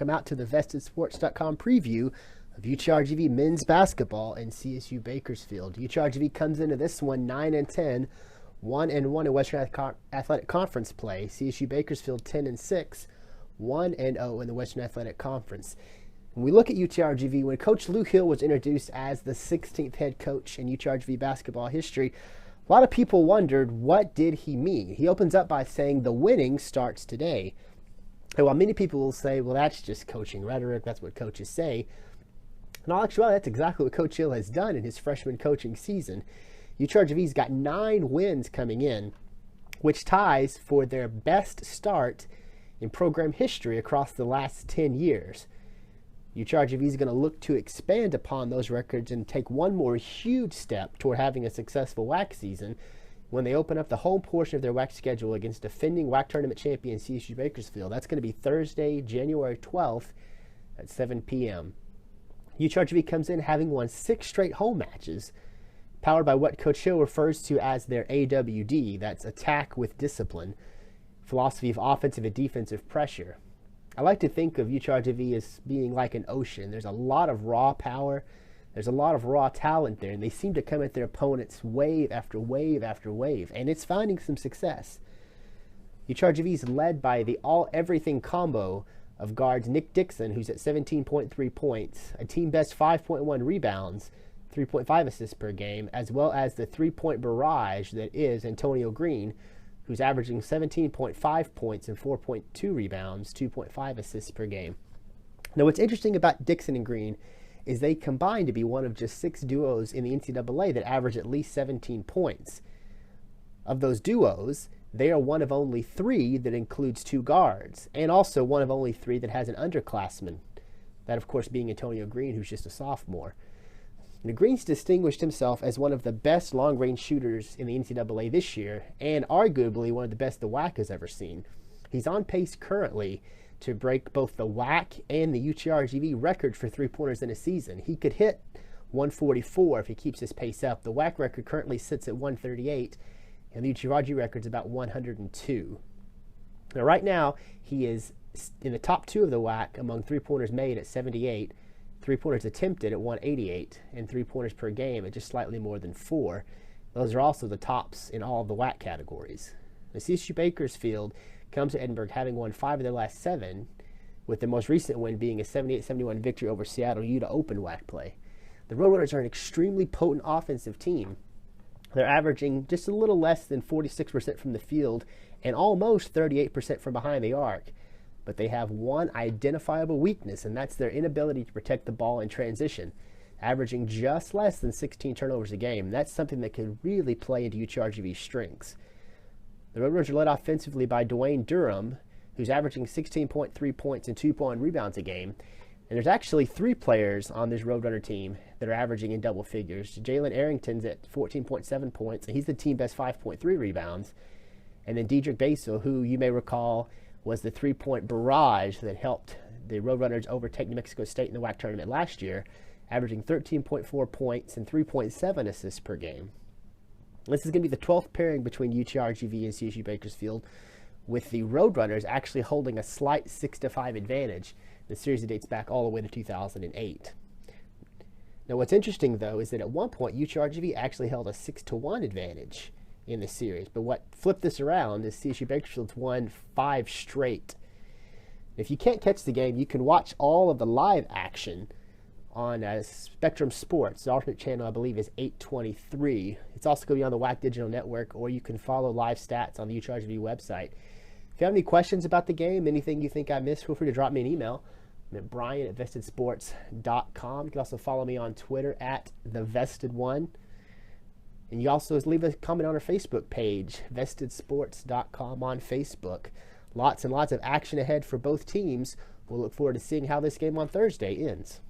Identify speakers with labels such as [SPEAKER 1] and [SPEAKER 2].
[SPEAKER 1] welcome out to the VestedSports.com preview of UTRGV men's basketball and CSU Bakersfield. UTRGV comes into this one 9-10, 1-1 in Western Athletic Conference play. CSU Bakersfield 10-6, 1-0 in the Western Athletic Conference. When we look at UTRGV, when Coach Lou Hill was introduced as the 16th head coach in UTRGV basketball history, a lot of people wondered, what did he mean? He opens up by saying the winning starts today. And while many people will say, well, that's just coaching rhetoric, that's what coaches say, in all actuality, that's exactly what Coach Hill has done in his freshman coaching season. UTRGV's got 9 wins coming in, which ties for their best start in program history across the last 10 years. UTRGV is going to look to expand upon those records and take one more huge step toward having a successful WAC season when they open up the home portion of their WAC schedule against defending WAC tournament champion CSU Bakersfield. That's going to be Thursday, January 12th at 7 p.m. UTRGV comes in having won 6 straight home matches, powered by what Coach Hill refers to as their AWD, that's attack with discipline, philosophy of offensive and defensive pressure. I like to think of UTRGV as being like an ocean. There's a lot of raw power. There's a lot of raw talent there, and they seem to come at their opponents wave after wave after wave, and it's finding some success. UTRGV is led by the all-everything combo of guards Nick Dixon, who's at 17.3 points, a team-best 5.1 rebounds, 3.5 assists per game, as well as the three-point barrage that is Antonio Green, who's averaging 17.5 points and 4.2 rebounds, 2.5 assists per game. Now, what's interesting about Dixon and Green is they combine to be one of just 6 duos in the NCAA that average at least 17 points. Of those duos, they are one of only 3 that includes 2 guards, and also one of only 3 that has an underclassman, that of course being Antonio Green, who's just a sophomore. Now, Green's distinguished himself as one of the best long-range shooters in the NCAA this year, and arguably one of the best the WAC has ever seen. He's on pace currently to break both the WAC and the UTRGV record for three-pointers in a season. He could hit 144 if he keeps his pace up. The WAC record currently sits at 138, and the UTRGV record's about 102. Now, right now, he is in the top 2 of the WAC among three-pointers made at 78, three-pointers attempted at 188, and three-pointers per game at just slightly more than 4. Those are also the tops in all of the WAC categories. The CSU Bakersfield comes to Edinburgh having won 5 of their last 7, with the most recent win being a 78-71 victory over Seattle U to open WAC play. The Roadrunners are an extremely potent offensive team. They're averaging just a little less than 46% from the field and almost 38% from behind the arc. But they have one identifiable weakness, and that's their inability to protect the ball in transition, averaging just less than 16 turnovers a game. That's something that could really play into UTRGV's strengths. The Roadrunners are led offensively by Dwayne Durham, who's averaging 16.3 points and 2.1 rebounds a game. And there's actually 3 players on this Roadrunner team that are averaging in double figures. Jalen Arrington's at 14.7 points, and he's the team best 5.3 rebounds. And then Dedrick Basil, who you may recall was the three-point barrage that helped the Roadrunners overtake New Mexico State in the WAC tournament last year, averaging 13.4 points and 3.7 assists per game. This is going to be the 12th pairing between UTRGV and CSU Bakersfield, with the Roadrunners actually holding a slight 6-5 advantage. The series dates back all the way to 2008. Now, what's interesting, though, is that at one point, UTRGV actually held a 6-1 advantage in the series. But what flipped this around is CSU Bakersfield's won 5 straight. If you can't catch the game, you can watch all of the live action on Spectrum Sports. The alternate channel, I believe, is 823. It's also going to be on the WAC Digital Network, or you can follow live stats on the UTRGV website. If you have any questions about the game, anything you think I missed, feel free to drop me an email. I'm at brian@vestedsports.com. You can also follow me on Twitter at @thevestedone. And you also leave a comment on our Facebook page, vestedsports.com on Facebook. Lots and lots of action ahead for both teams. We'll look forward to seeing how this game on Thursday ends.